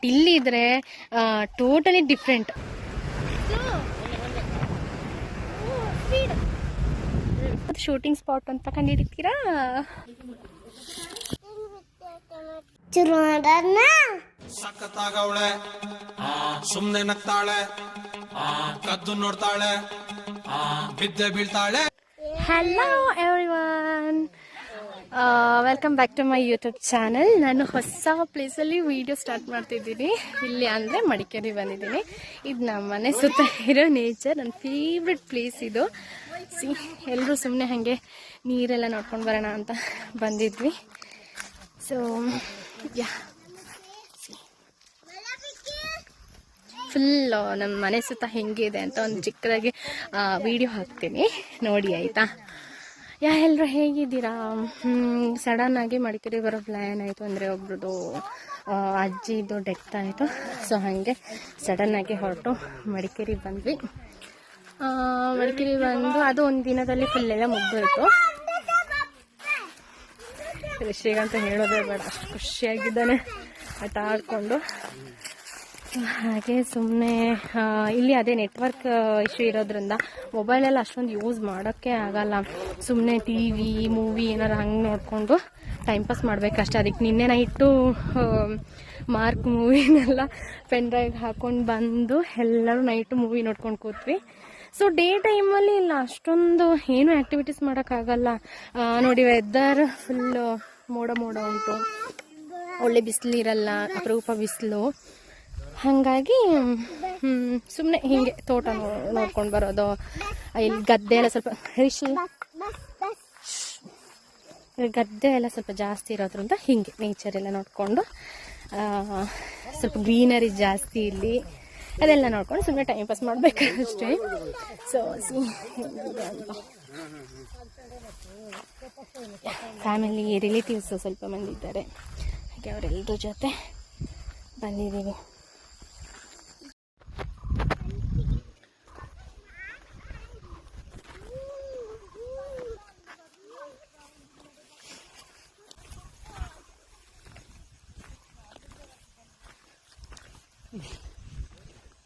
ಇಲ್ಲಿದ್ರೆ totally different. Shooting spot ಅಂತ ಕಂಡಿಡ್ತೀರಾ? ಸಖತ್ತಾಗವಳೆ, ಸುಮ್ನೆ ನಗ್ತಾಳೆ, ಕದ್ದು ನೋಡ್ತಾಳೆ, ಬಿದ್ದೆ ಬೀಳ್ತಾಳೆ. Hello everyone, welcome back to my YouTube channel. ನಾನು ಹೊಸ ಪ್ಲೇಸಲ್ಲಿ ವಿಡಿಯೋ ಸ್ಟಾರ್ಟ್ ಮಾಡ್ತಿದ್ದೀನಿ. ಇಲ್ಲಿ ಅಂದರೆ ಮಡಿಕೇರಿ ಬಂದಿದ್ದೀನಿ. ಇದು ನಮ್ಮ ಮನೆ ಸುತ್ತ ಇರೋ ನೇಚರ್, ನನ್ನ ಫೇವ್ರೆಟ್ ಪ್ಲೇಸ್ ಇದು. ಎಲ್ಲರೂ ಸುಮ್ಮನೆ ಹಾಗೆ ನೀರೆಲ್ಲ ನೋಡ್ಕೊಂಡು ಬರೋಣ ಅಂತ ಬಂದಿದ್ವಿ. ಸೊ ಯಾ, ಫುಲ್ ನಮ್ಮ ಮನೆ ಸುತ್ತ ಹೆಂಗಿದೆ ಅಂತ ಒಂದು ಚಿಕ್ಕದಾಗಿ ವಿಡಿಯೋ ಹಾಕ್ತೀನಿ, ನೋಡಿ ಆಯಿತಾ? ಎಲ್ಲರೂ ಹೇಗಿದ್ದೀರಾ? ಸಡನ್ನಾಗಿ ಮಡಿಕೇರಿ ಬರೋ ಪ್ಲ್ಯಾನ್ ಆಯಿತು. ಅಂದರೆ ಒಬ್ರದ್ದು ಅಜ್ಜಿದು ಡೆತ್ ಆಯಿತು. ಸೊ ಹಾಗೆ ಸಡನ್ನಾಗಿ ಹೊರಟು ಮಡಿಕೇರಿ ಬಂದ್ವಿ. ಮಡಿಕೇರಿ ಬಂದು ಅದು ಒಂದು ದಿನದಲ್ಲಿ ಫುಲ್ಲೆಲ್ಲ ಮುಗ್ದೋಯ್ತು. ಋಷಿಗಂತ ಹೇಳೋದೇ ಬೇಡ, ಅಷ್ಟು ಖುಷಿಯಾಗಿದ್ದಾನೆ ಆಟ ಆಡಿಕೊಂಡು. ಹಾಗೆ ಸುಮ್ಮನೆ ಇಲ್ಲಿ ಅದೇ ನೆಟ್ವರ್ಕ್ ಇಶ್ಯೂ ಇರೋದ್ರಿಂದ ಮೊಬೈಲೆಲ್ಲ ಅಷ್ಟೊಂದು ಯೂಸ್ ಮಾಡೋಕ್ಕೆ ಆಗಲ್ಲ. ಸುಮ್ಮನೆ ಟಿ ವಿ ಮೂವಿ ಏನಾರು ಹಂಗೆ ನೋಡಿಕೊಂಡು ಟೈಮ್ ಪಾಸ್ ಮಾಡಬೇಕಷ್ಟೆ. ಅದಕ್ಕೆ ನಿನ್ನೆ ನೈಟು ಮಾರ್ಕ್ ಮೂವಿನೆಲ್ಲ ಪೆನ್ ಡ್ರೈವ್ ಹಾಕ್ಕೊಂಡು ಬಂದು ಎಲ್ಲರೂ ನೈಟು ಮೂವಿ ನೋಡ್ಕೊಂಡು ಕೂತ್ವಿ. ಸೊ ಡೇ ಟೈಮಲ್ಲಿ ಇಲ್ಲ ಅಷ್ಟೊಂದು ಏನು ಆ್ಯಕ್ಟಿವಿಟೀಸ್ ಮಾಡೋಕ್ಕಾಗಲ್ಲ. ನೋಡಿ ವೆದರ್ ಫುಲ್ಲು ಮೋಡ ಮೋಡ ಉಂಟು, ಒಳ್ಳೆ ಬಿಸಿಲು ಇರಲ್ಲ, ಅಪರೂಪ ಬಿಸಿಲು. ಹಾಗಾಗಿ ಸುಮ್ಮನೆ ಹೀಗೆ ತೋಟ ನೋಡ್ಕೊಂಡು ಬರೋದು. ಇಲ್ಲಿ ಗದ್ದೆ ಎಲ್ಲ ಸ್ವಲ್ಪ ಗದ್ದೆ ಎಲ್ಲ ಸ್ವಲ್ಪ ಜಾಸ್ತಿ ಇರೋದ್ರಿಂದ ಹೀಗೆ ನೇಚರ್ ಎಲ್ಲ ನೋಡಿಕೊಂಡು, ಸ್ವಲ್ಪ ಗ್ರೀನರಿ ಜಾಸ್ತಿ ಇಲ್ಲಿ, ಅದೆಲ್ಲ ನೋಡ್ಕೊಂಡು ಸುಮ್ಮನೆ ಟೈಮ್ ಪಾಸ್ ಮಾಡಬೇಕಷ್ಟೇ. ಸೊ ಫ್ಯಾಮಿಲಿ ರಿಲೇಟಿವ್ಸ್ ಸ್ವಲ್ಪ ಮಂದಿ ಇದ್ದಾರೆ, ಹಾಗೆ ಅವರೆಲ್ಲರ ಜೊತೆ ಬಂದಿದ್ದೀವಿ.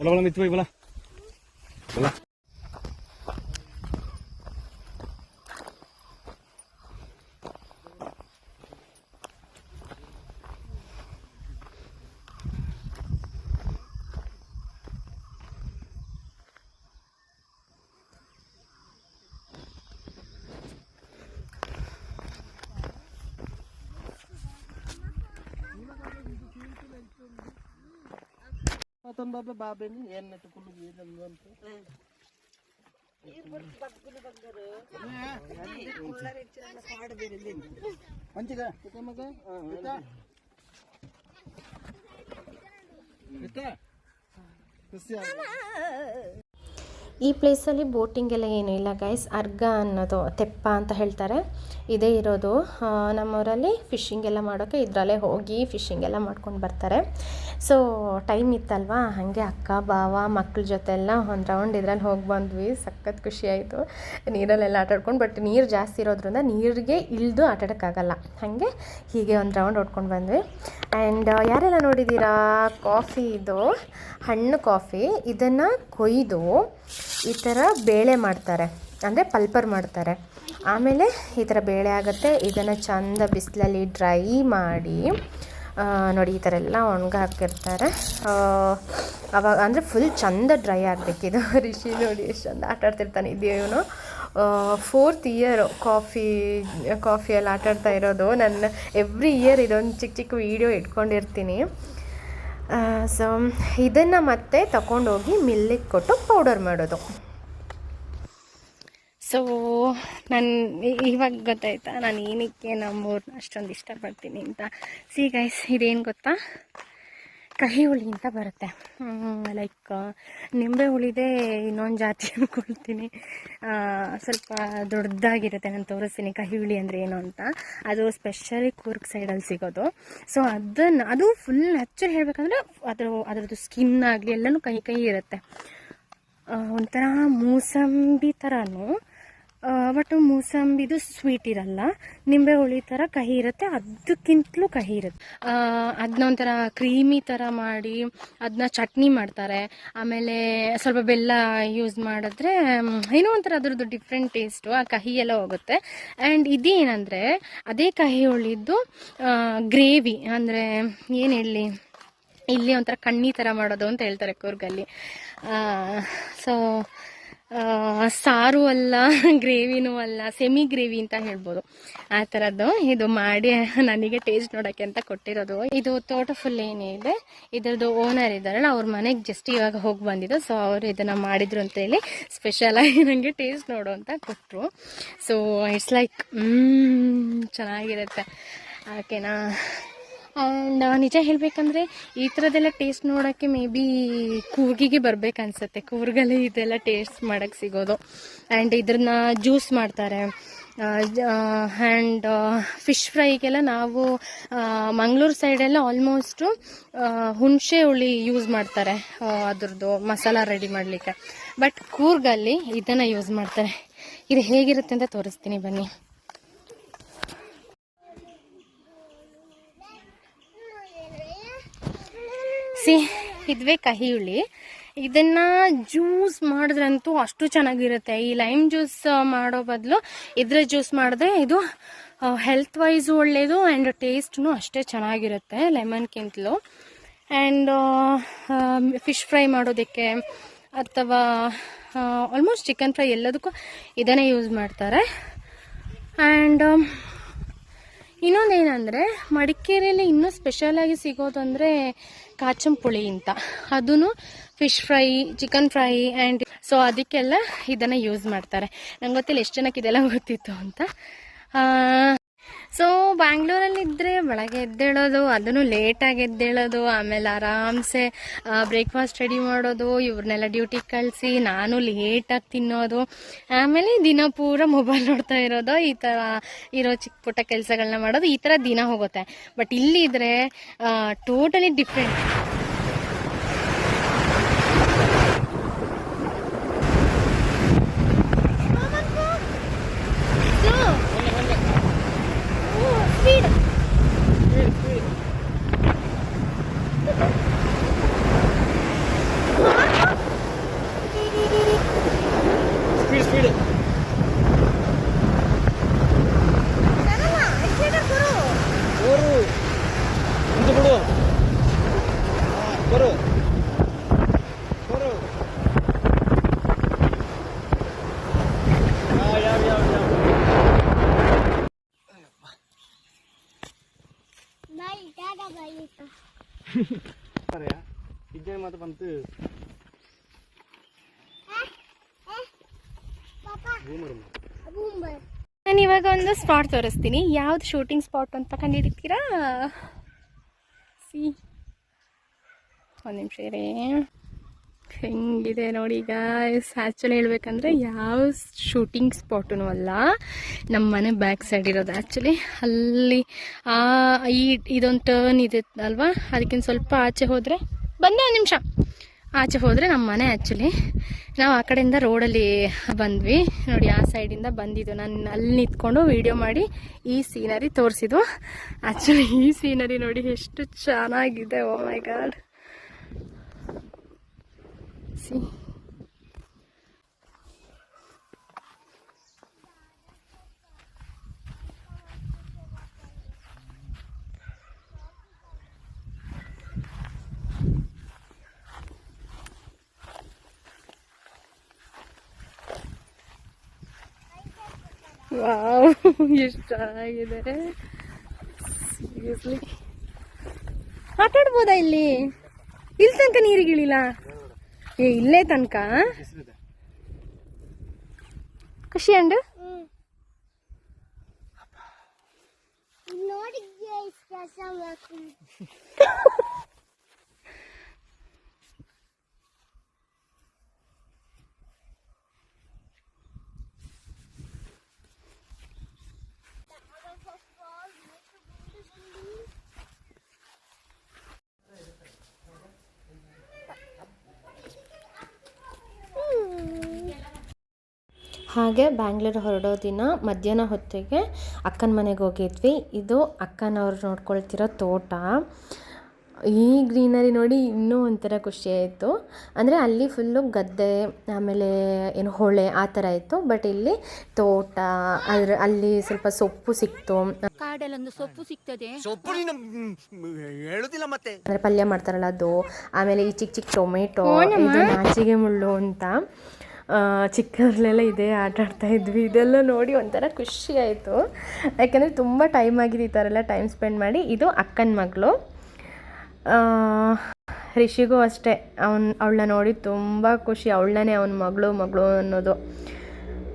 bola bola itu bola bola Ton babe babe ni en itu kudu gitu kan. Panciga, kita maga. Kita. ಈ ಪ್ಲೇಸಲ್ಲಿ ಬೋಟಿಂಗ್ ಎಲ್ಲ ಏನೂ ಇಲ್ಲ ಗೈಸ್. ಅರ್ಗ ಅನ್ನೋದು ತೆಪ್ಪ ಅಂತ ಹೇಳ್ತಾರೆ, ಇದೇ ಇರೋದು. ನಮ್ಮೂರಲ್ಲಿ ಫಿಶಿಂಗ್ ಎಲ್ಲ ಮಾಡೋಕ್ಕೆ ಇದರಲ್ಲೇ ಹೋಗಿ ಫಿಶಿಂಗ್ ಎಲ್ಲ ಮಾಡ್ಕೊಂಡು ಬರ್ತಾರೆ. ಸೊ ಟೈಮ್ ಇತ್ತಲ್ವಾ, ಹಾಗೆ ಅಕ್ಕ ಬಾವ ಮಕ್ಕಳ ಜೊತೆ ಎಲ್ಲ ಒಂದು ರೌಂಡ್ ಇದ್ರಲ್ಲಿ ಹೋಗಿ ಬಂದ್ವಿ. ಸಖತ್ ಖುಷಿಯಾಯಿತು ನೀರಲ್ಲೆಲ್ಲ ಆಟಾಡ್ಕೊಂಡು. ಬಟ್ ನೀರು ಜಾಸ್ತಿ ಇರೋದ್ರಿಂದ ನೀರಿಗೆ ಇಳಿದು ಆಟಾಡೋಕ್ಕಾಗಲ್ಲ, ಹಾಗೆ ಹೀಗೆ ಒಂದು ರೌಂಡ್ ಹೊಡ್ಕೊಂಡು ಬಂದ್ವಿ. ಆ್ಯಂಡ್ ಯಾರೆಲ್ಲ ನೋಡಿದ್ದೀರಾ, ಕಾಫಿ ಇದು ಹಣ್ಣು ಕಾಫಿ, ಇದನ್ನು ಕೊಯ್ದು ಈ ಥರ ಬೇಳೆ ಮಾಡ್ತಾರೆ, ಅಂದರೆ ಪಲ್ಪರ್ ಮಾಡ್ತಾರೆ. ಆಮೇಲೆ ಈ ಥರ ಬೇಳೆ ಆಗುತ್ತೆ. ಇದನ್ನು ಚಂದ ಬಿಸಿಲಲ್ಲಿ ಡ್ರೈ ಮಾಡಿ ನೋಡಿ ಈ ಥರ ಎಲ್ಲ ಒಣಗ ಹಾಕಿರ್ತಾರೆ. ಅವಾಗ ಅಂದರೆ ಫುಲ್ ಚಂದ ಡ್ರೈ ಆಗಬೇಕಿದು. ರಿಷಿ ನೋಡಿ ಎಷ್ಟು ಚಂದ ಆಟ ಆಡ್ತಿರ್ತಾನೆ. ಇದು ಇವನು 4th ಇಯರು ಕಾಫಿಯಲ್ಲಿ ಆಟಾಡ್ತಾ ಇರೋದು. ನನ್ನ ಎವ್ರಿ ಇಯರ್ ಇದೊಂದು ಚಿಕ್ಕ ಚಿಕ್ಕ ವೀಡಿಯೋ ಇಟ್ಕೊಂಡಿರ್ತೀನಿ. ಸೊ ಇದನ್ನು ಮತ್ತೆ ತಗೊಂಡೋಗಿ ಮಿಲ್ಲಿಗೆ ಕೊಟ್ಟು ಪೌಡರ್ ಮಾಡೋದು. ಸೊ ನಾನು ಇವಾಗ ಗೊತ್ತಾಯ್ತಾ ನಾನು ಏನಕ್ಕೆ ನಮ್ಮೂರನ್ನ ಅಷ್ಟೊಂದು ಇಷ್ಟಪಡ್ತೀನಿ ಅಂತ. ಸಿ ಗೈಸ್, ಇದೇನು ಗೊತ್ತಾ, ಕಹಿ ಹುಳಿ ಅಂತ ಬರುತ್ತೆ. ಲೈಕ್ ನಿಂಬೆ ಹುಳಿದೇ ಇನ್ನೊಂದು ಜಾತಿ ಅಂದ್ಕೊಳ್ತೀನಿ. ಸ್ವಲ್ಪ ದೊಡ್ಡದಾಗಿರುತ್ತೆ. ನಾನು ತೋರಿಸ್ತೀನಿ ಕಹಿ ಹುಳಿ ಅಂದರೆ ಏನು ಅಂತ. ಅದು ಸ್ಪೆಷಲಿ ಕೂರ್ಗ್ ಸೈಡಲ್ಲಿ ಸಿಗೋದು. ಸೊ ಅದು ಫುಲ್ ನ್ಯಾಚುರಲ್ ಹೇಳಬೇಕಂದ್ರೆ ಅದರದ್ದು ಸ್ಕಿನ್ ಆಗಲಿ ಎಲ್ಲನೂ ಕಹಿ ಇರುತ್ತೆ. ಒಂಥರ ಮೂಸಂಬಿ ಥರನೂ ಬಟ್ ಮೂಸಂಬಿದು ಸ್ವೀಟ್ ಇರಲ್ಲ, ನಿಂಬೆ ಹುಳಿ ಥರ ಕಹಿ ಇರುತ್ತೆ, ಅದಕ್ಕಿಂತಲೂ ಕಹಿ ಇರುತ್ತೆ. ಅದನ್ನ ಒಂಥರ ಕ್ರೀಮಿ ಥರ ಮಾಡಿ ಅದನ್ನ ಚಟ್ನಿ ಮಾಡ್ತಾರೆ. ಆಮೇಲೆ ಸ್ವಲ್ಪ ಬೆಲ್ಲ ಯೂಸ್ ಮಾಡಿದ್ರೆ ಏನೋ ಒಂಥರ ಅದ್ರದ್ದು ಡಿಫ್ರೆಂಟ್ ಟೇಸ್ಟು, ಆ ಕಹಿ ಎಲ್ಲ ಹೋಗುತ್ತೆ. ಆ್ಯಂಡ್ ಇದೇನಂದರೆ ಅದೇ ಕಹಿ ಹುಳಿದ್ದು ಗ್ರೇವಿ, ಅಂದರೆ ಏನು ಹೇಳಲಿ, ಇಲ್ಲಿ ಒಂಥರ ಕಣ್ಣಿ ಥರ ಮಾಡೋದು ಅಂತ ಹೇಳ್ತಾರೆ ಕೂರ್ಗಲ್ಲಿ. ಸೊ ಸಾರು ಅಲ್ಲ, ಗ್ರೇವಿನೂ ಅಲ್ಲ, ಸೆಮಿ ಗ್ರೇವಿ ಅಂತ ಹೇಳ್ಬೋದು, ಆ ಥರದ್ದು ಇದು ಮಾಡಿ ನನಗೆ ಟೇಸ್ಟ್ ನೋಡೋಕ್ಕೆ ಅಂತ ಕೊಟ್ಟಿರೋದು. ಇದು ತೋಟ ಫುಲ್ ಏನಿದೆ ಇದರದ್ದು ಓನರ್ ಇದ್ದಾರಲ್ಲ, ಅವ್ರ ಮನೆಗೆ ಜಸ್ಟ್ ಇವಾಗ ಹೋಗಿ ಬಂದಿದ್ದು. ಸೊ ಅವರು ಇದನ್ನು ಮಾಡಿದ್ರು ಅಂತೇಳಿ ಸ್ಪೆಷಲಾಗಿ ನನಗೆ ಟೇಸ್ಟ್ ನೋಡು ಅಂತ ಕೊಟ್ಟರು. ಸೊ ಇಟ್ಸ್ ಲೈಕ್ ಚೆನ್ನಾಗಿರುತ್ತೆ, ಓಕೆನಾ. ಆ್ಯಂಡ್ ನಿಜ ಹೇಳಬೇಕಂದ್ರೆ ಈ ಥರದ್ದೆಲ್ಲ ಟೇಸ್ಟ್ ನೋಡೋಕ್ಕೆ ಮೇ ಬಿ ಕೂರ್ಗಿಗೆ ಬರ್ಬೇಕನ್ಸುತ್ತೆ, ಕೂರ್ಗಲ್ಲಿ ಇದೆಲ್ಲ ಟೇಸ್ಟ್ ಮಾಡೋಕ್ಕೆ ಸಿಗೋದು. ಆ್ಯಂಡ್ ಇದನ್ನ ಜ್ಯೂಸ್ ಮಾಡ್ತಾರೆ. ಆ್ಯಂಡ್ ಫಿಶ್ ಫ್ರೈಗೆಲ್ಲ ನಾವು ಮಂಗಳೂರು ಸೈಡೆಲ್ಲ ಆಲ್ಮೋಸ್ಟು ಹುಣಸೆ ಹುಳಿ ಯೂಸ್ ಮಾಡ್ತಾರೆ ಅದ್ರದ್ದು ಮಸಾಲ ರೆಡಿ ಮಾಡಲಿಕ್ಕೆ. ಬಟ್ ಕೂರ್ಗಲ್ಲಿ ಇದನ್ನು ಯೂಸ್ ಮಾಡ್ತಾರೆ. ಇದು ಹೇಗಿರುತ್ತೆ ಅಂತ ತೋರಿಸ್ತೀನಿ ಬನ್ನಿ. ಇದುವೇ ಕಹಿ ಹುಳಿ. ಇದನ್ನು ಜ್ಯೂಸ್ ಮಾಡಿದ್ರಂತೂ ಅಷ್ಟು ಚೆನ್ನಾಗಿರುತ್ತೆ. ಈ ಲೈಮ್ ಜ್ಯೂಸ್ ಮಾಡೋ ಬದಲು ಇದ್ರ ಜ್ಯೂಸ್ ಮಾಡಿದ್ರೆ ಇದು ಹೆಲ್ತ್ ವೈಸು ಒಳ್ಳೆಯದು, ಆ್ಯಂಡ್ ಟೇಸ್ಟ್ನು ಅಷ್ಟೇ ಚೆನ್ನಾಗಿರುತ್ತೆ ಲೆಮನ್ಗಿಂತಲೂ. ಆ್ಯಂಡ್ ಫಿಶ್ ಫ್ರೈ ಮಾಡೋದಕ್ಕೆ ಅಥವಾ ಆಲ್ಮೋಸ್ಟ್ ಚಿಕನ್ ಫ್ರೈ ಎಲ್ಲದಕ್ಕೂ ಇದನ್ನೇ ಯೂಸ್ ಮಾಡ್ತಾರೆ. ಆ್ಯಂಡ್ ಇನ್ನೊಂದೇನೆಂದರೆ ಮಡಿಕೇರಿಯಲ್ಲಿ ಇನ್ನೂ ಸ್ಪೆಷಲಾಗಿ ಸಿಗೋದು ಅಂದರೆ ಕಾಚಂಪುಳಿ ಅಂತ, ಅದೂ fish fry, chicken fry and so ಅದಕ್ಕೆಲ್ಲ ಇದನ್ನು ಯೂಸ್ ಮಾಡ್ತಾರೆ. ನಂಗೆ ಗೊತ್ತಿಲ್ಲ ಎಷ್ಟು ಜನಕ್ಕೆ ಇದೆಲ್ಲ ಗೊತ್ತಿತ್ತು ಅಂತ. ಸೊ ಬ್ಯಾಂಗ್ಳೂರಲ್ಲಿದ್ದರೆ ಬೆಳಗ್ಗೆ ಎದ್ದೇಳೋದು, ಅದನ್ನು ಲೇಟಾಗಿ ಎದ್ದೇಳೋದು, ಆಮೇಲೆ ಆರಾಮ್ಸೆ ಬ್ರೇಕ್ಫಾಸ್ಟ್ ರೆಡಿ ಮಾಡೋದು, ಇವ್ರನ್ನೆಲ್ಲ ಡ್ಯೂಟಿಗೆ ಕಳಿಸಿ ನಾನು ಲೇಟಾಗಿ ತಿನ್ನೋದು, ಆಮೇಲೆ ದಿನ ಪೂರ ಮೊಬೈಲ್ ನೋಡ್ತಾ ಇರೋದು, ಈ ಥರ ಇರೋ ಚಿಕ್ಕ ಪುಟ್ಟ ಕೆಲಸಗಳನ್ನ ಮಾಡೋದು, ಈ ಥರ ದಿನ ಹೋಗುತ್ತೆ. ಬಟ್ ಇಲ್ಲಿದ್ರೆ ಟೋಟಲಿ ಡಿಫ್ರೆಂಟ್. ನಾನು ಇವಾಗ ಒಂದು ಸ್ಪಾಟ್ ತೋರಿಸ್ತೀನಿ. ಯಾವ್ದು ಶೂಟಿಂಗ್ ಸ್ಪಾಟ್ ಅಂತ ಕಂಡುಹಿಡಿತೀರಾ? ಒಂದು ನಿಮಿಷ ಇರೇ, ಹೆಂಗಿದೆ ನೋಡಿ ಗಾಯ್ಸ್. ಆ್ಯಕ್ಚುಲಿ ಹೇಳ್ಬೇಕಂದ್ರೆ ಯಾವ ಶೂಟಿಂಗ್ ಸ್ಪಾಟೂ ಅಲ್ಲ, ನಮ್ಮ ಮನೆ ಬ್ಯಾಕ್ ಸೈಡ್ ಇರೋದು. ಆ್ಯಕ್ಚುಲಿ ಅಲ್ಲಿ ಇದೊಂದು ಟರ್ನ್ ಇದೆ ಅಲ್ವಾ, ಅದಕ್ಕಿಂತ ಸ್ವಲ್ಪ ಆಚೆ ಹೋದರೆ, ಬಂದೆ ಒಂದು ನಿಮಿಷ ಆಚೆ ಹೋದರೆ ನಮ್ಮ ಮನೆ. ಆ್ಯಕ್ಚುಲಿ ನಾವು ಆ ಕಡೆಯಿಂದ ರೋಡಲ್ಲಿ ಬಂದ್ವಿ ನೋಡಿ, ಆ ಸೈಡಿಂದ ಬಂದಿದ್ದು. ನಾನು ಅಲ್ಲಿ ನಿಂತ್ಕೊಂಡು ವಿಡಿಯೋ ಮಾಡಿ ಈ ಸೀನರಿ ತೋರಿಸಿದ್ದು. ಆ್ಯಕ್ಚುಲಿ ಈ ಸೀನರಿ ನೋಡಿ ಎಷ್ಟು ಚೆನ್ನಾಗಿದೆ, ಓ ಮೈ ಗಾಡ್. ಸಿ ವಾವ್, ಎಷ್ಟು ಚೆನ್ನಾಗಿದೆ. ಸೀರಿಯಸ್ಲಿ ಆಟಾಡ್ಬೋದಾ ಇಲ್ಲಿ? ಇಲ್ಲಿ ತನಕ ನೀರಿಗಿಳಿಲ್ಲ, ಇಲ್ಲೇ ತನಕ ಖುಷಿ ಅಂಡ್ ಹಾಗೆ ಬ್ಯಾಂಗ್ಳೂರು ಹೊರಡೋ ದಿನ ಮಧ್ಯಾಹ್ನ ಹೊತ್ತಿಗೆ ಅಕ್ಕನ ಮನೆಗೆ ಹೋಗಿದ್ವಿ. ಇದು ಅಕ್ಕನವ್ರು ನೋಡ್ಕೊಳ್ತಿರೋ ತೋಟ. ಈ ಗ್ರೀನರಿ ನೋಡಿ ಇನ್ನೂ ಒಂಥರ ಖುಷಿ ಆಯಿತು. ಅಂದರೆ ಅಲ್ಲಿ ಫುಲ್ಲು ಗದ್ದೆ, ಆಮೇಲೆ ಏನು ಹೊಳೆ ಆ ಥರ ಇತ್ತು. ಬಟ್ ಇಲ್ಲಿ ತೋಟ, ಅಲ್ಲಿ ಸ್ವಲ್ಪ ಸೊಪ್ಪು ಸಿಕ್ತು. ಕಾಡಲ್ಲೊಂದು ಸೊಪ್ಪು ಸಿಗ್ತದೆ. ಸೊಪ್ಪು ನೀನು ಹೇಳುದಿಲ್ಲ ಮತ್ತೆ. ಅಂದರೆ ಪಲ್ಯ ಮಾಡ್ತಾರಲ್ಲ ಅದು, ಆಮೇಲೆ ಈ ಚಿಕ್ಕ ಚಿಕ್ಕ ಟೊಮೆಟೊ, ಇದು ನಾಚಿಗೆ ಮುಳ್ಳು ಅಂತ ಚಿಕ್ಕದ್ರಲ್ಲೆಲ್ಲ ಇದೇ ಆಟ ಆಡ್ತಾಯಿದ್ವಿ. ಇದೆಲ್ಲ ನೋಡಿ ಒಂಥರ ಖುಷಿ ಆಯಿತು. ಯಾಕೆಂದರೆ ತುಂಬ ಟೈಮ್ ಆಗಿದೆ ಈ ಥರ ಎಲ್ಲ ಟೈಮ್ ಸ್ಪೆಂಡ್ ಮಾಡಿ. ಇದು ಅಕ್ಕನ ಮಗಳು. ರಿಷಿಗೂ ಅಷ್ಟೇ, ಅವಳನ್ನ ನೋಡಿ ತುಂಬ ಖುಷಿ. ಅವಳನ್ನೇ ಅವನ ಮಗಳು ಅನ್ನೋದು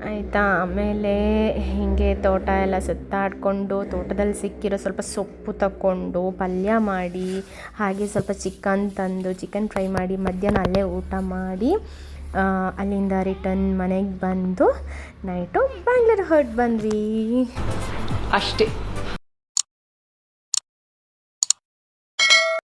ಆಯಿತಾ. ಆಮೇಲೆ ಹೀಗೆ ತೋಟ ಎಲ್ಲ ಸುತ್ತಾಡಿಕೊಂಡು ತೋಟದಲ್ಲಿ ಸಿಕ್ಕಿರೋ ಸ್ವಲ್ಪ ಸೊಪ್ಪು ತಗೊಂಡು ಪಲ್ಯ ಮಾಡಿ, ಹಾಗೆ ಸ್ವಲ್ಪ ಚಿಕನ್ ತಂದು ಚಿಕನ್ ಫ್ರೈ ಮಾಡಿ ಮಧ್ಯಾಹ್ನ ಅಲ್ಲೇ ಊಟ ಮಾಡಿ ಅಲ್ಲಿಂದ ರಿಟರ್ನ್ ಮನೆಗೆ ಬಂದು ನೈಟು ಬ್ಯಾಂಗ್ಳೂರು ಹೊರಟು ಬಂದ್ವಿ. ಅಷ್ಟೇ.